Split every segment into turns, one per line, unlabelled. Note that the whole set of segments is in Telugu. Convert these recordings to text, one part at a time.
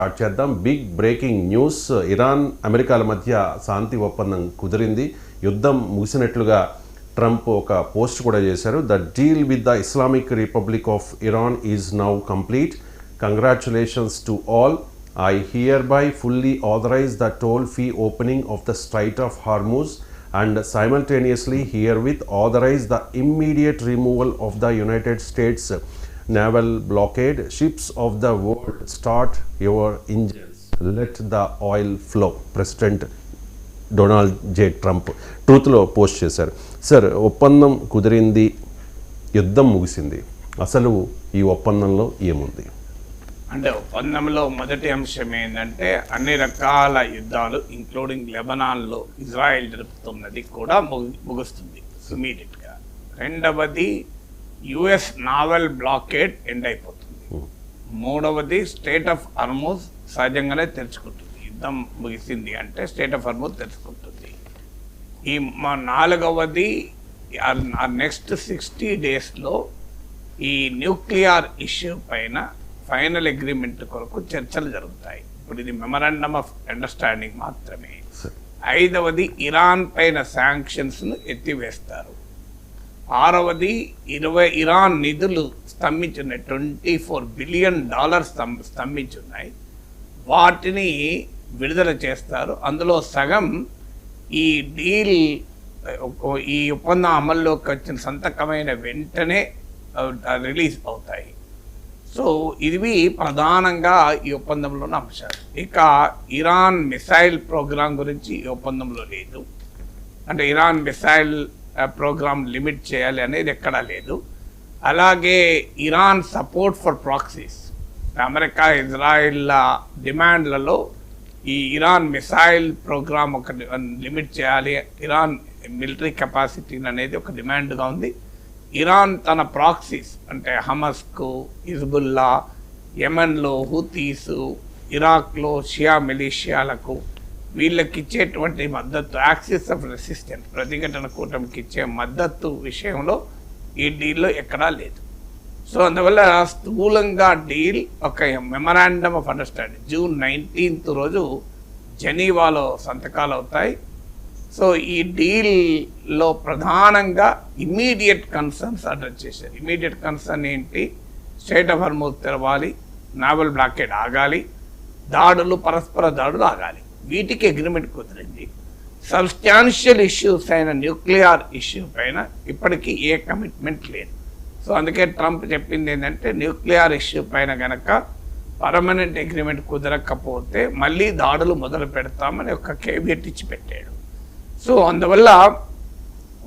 స్టార్ట్ చేద్దాం. Big breaking news. ఇరాన్ అమెరికాల మధ్య శాంతి ఒప్పందం కుదిరింది. యుద్ధం ముగిసినట్లుగా ట్రంప్ ఒక పోస్ట్ కూడా చేశారు. The deal with the Islamic republic of Iran is now complete. Congratulations to all. I hereby fully authorize the toll-free opening of the Strait of Hormuz and simultaneously herewith authorize the immediate removal of the United States naval blockade. Ships of the world, start your engines. Let the oil flow. President Donald J Trump ట్రూత్లో పోస్ట్ చేశారు. సార్, ఒప్పందం కుదిరింది, యుద్ధం ముగిసింది. అసలు ఈ ఒప్పందంలో ఏముంది?
అంటే ఒప్పందంలో మొదటి అంశం ఏంటంటే అన్ని రకాల యుద్ధాలు ఇంక్లూడింగ్ లెబనాన్లో ఇజ్రాయెల్ జరుపుతున్నది కూడా ముగుస్తుంది ఇమీడియట్గా. రెండవది యుఎస్ నావల్ బ్లాకేడ్ ఎండ్ అయిపోతుంది. మూడవది స్టేట్ ఆఫ్ హార్మూజ్ సహజంగానే తెరుచుకుంటుంది. యుద్ధం ముగిసింది అంటే స్టేట్ ఆఫ్ హార్మూజ్ తెరుచుకుంటుంది. ఈ నాలుగవది నెక్స్ట్ 60 డేస్లో ఈ న్యూక్లియర్ ఇష్యూ పైన ఫైనల్ అగ్రిమెంట్ కొరకు చర్చలు జరుగుతాయి. ఇప్పుడు ఇది మెమరాండమ్ ఆఫ్ అండర్స్టాండింగ్ మాత్రమే. ఐదవది ఇరాన్ పైన శాంక్షన్స్ను ఎత్తివేస్తారు. ఆరవది ఇరాన్ నిధులు స్తంభించున్నాయి. $24 బిలియన్ స్తంభించున్నాయి. వాటిని విడుదల చేస్తారు. అందులో సగం ఈ డీల్ ఈ ఒప్పందం అమల్లోకి వచ్చిన సంతకమైన వెంటనే రిలీజ్ అవుతాయి. సో ఇవి ప్రధానంగా ఈ ఒప్పందంలోని అంశాలు. ఇక ఇరాన్ మిసైల్ ప్రోగ్రాం గురించి ఈ ఒప్పందంలో లేదు. అంటే ఇరాన్ మిసైల్ ప్రోగ్రామ్ లిమిట్ చేయాలి అనేది ఎక్కడా లేదు. అలాగే Iran support for proxies, America Israel డిమాండ్లలో ఈ ఇరాన్ మిసైల్ ప్రోగ్రామ్ ఒక లిమిట్ చేయాలి, ఇరాన్ మిలిటరీ కెపాసిటీని అనేది ఒక డిమాండ్గా ఉంది. ఇరాన్ తన ప్రాక్సీస్ అంటే హమస్కు, హిజ్బుల్లా, యెమెన్లో హూతీసు, ఇరాక్లో షియా మిలీషియాలకు వీళ్ళకి ఇచ్చేటువంటి మద్దతు, యాక్సిస్ ఆఫ్ రెసిస్టెన్స్ ప్రతిఘటన కూటమికి ఇచ్చే మద్దతు విషయంలో ఈ డీల్లో ఎక్కడా లేదు. సో అందువల్ల స్థూలంగా డీల్ ఒక memorandum of understanding June 19th రోజు జెనీవాలో సంతకాలు అవుతాయి. సో ఈ డీల్లో ప్రధానంగా ఇమ్మీడియట్ కన్సర్న్స్ అడ్రస్ చేశారు. ఇమ్మీడియట్ కన్సర్న్ ఏంటి? స్టేట్ ఆఫ్ హార్మూజ్ తెరవాలి, నావల్ బ్లాకేడ్ ఆగాలి, పరస్పర దాడులు ఆగాలి. వీటికి అగ్రిమెంట్ కుదిరింది. సబ్స్టాన్షియల్ ఇష్యూస్ అయిన న్యూక్లియర్ ఇష్యూ పైన ఇప్పటికీ ఏ కమిట్మెంట్ లేదు. సో అందుకే ట్రంప్ చెప్పింది ఏంటంటే న్యూక్లియర్ ఇష్యూ పైన కనుక పర్మనెంట్ అగ్రిమెంట్ కుదరకపోతే మళ్ళీ దాడులు మొదలు పెడతామని ఒక కేవియట్ ఇచ్చి పెట్టాడు. సో అందువల్ల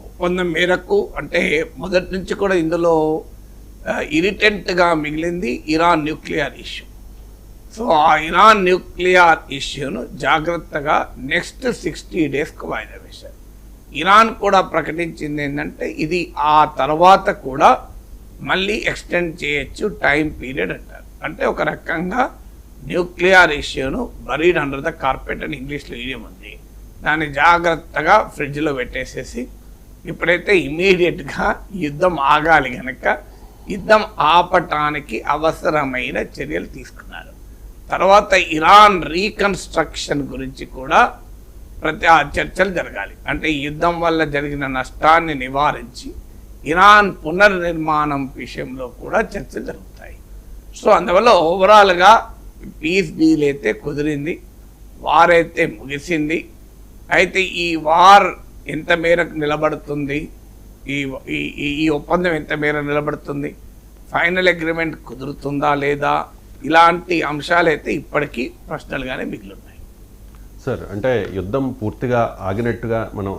ఒప్పందం మేరకు అంటే మొదటి నుంచి కూడా ఇందులో ఇరిటెంట్గా మిగిలింది ఇరాన్ న్యూక్లియర్ ఇష్యూ. సో ఆ ఇరాన్ న్యూక్లియర్ ఇష్యూను జాగ్రత్తగా నెక్స్ట్ 60 డేస్కు వాయిదా వేశారు. ఇరాన్ కూడా ప్రకటించింది ఏంటంటే ఇది ఆ తర్వాత కూడా మళ్ళీ ఎక్స్టెండ్ చేయొచ్చు టైం పీరియడ్ అంటారు. అంటే ఒక రకంగా న్యూక్లియర్ ఇష్యూను బరీడ్ అండర్ ద కార్పెట్ అని ఇంగ్లీష్లో ఇడియం ఉంది. దాన్ని జాగ్రత్తగా ఫ్రిడ్జ్లో పెట్టేసేసి ఇప్పుడైతే ఇమీడియట్గా యుద్ధం ఆగాలి కనుక యుద్ధం ఆపటానికి అవసరమైన చర్యలు తీసుకున్నారు. తర్వాత ఇరాన్ రీకన్స్ట్రక్షన్ గురించి కూడా చర్చలు జరగాలి. అంటే యుద్ధం వల్ల జరిగిన నష్టాన్ని నివారించి ఇరాన్ పునర్నిర్మాణం విషయంలో కూడా చర్చలు జరుగుతాయి. సో అందువల్ల ఓవరాల్గా పీస్ డీల్ అయితే కుదిరింది, వార్ అయితే ముగిసింది. అయితే ఈ వార్ ఎంత మేరకు నిలబడుతుంది, ఈ ఒప్పందం ఎంత మేర నిలబడుతుంది, ఫైనల్ అగ్రిమెంట్ కుదురుతుందా లేదా, ఇలాంటి అంశాలైతే ఇప్పటికీ ప్రశ్నలుగానే మిగిలిన్నాయి.
సార్, అంటే యుద్ధం పూర్తిగా ఆగినట్టుగా మనం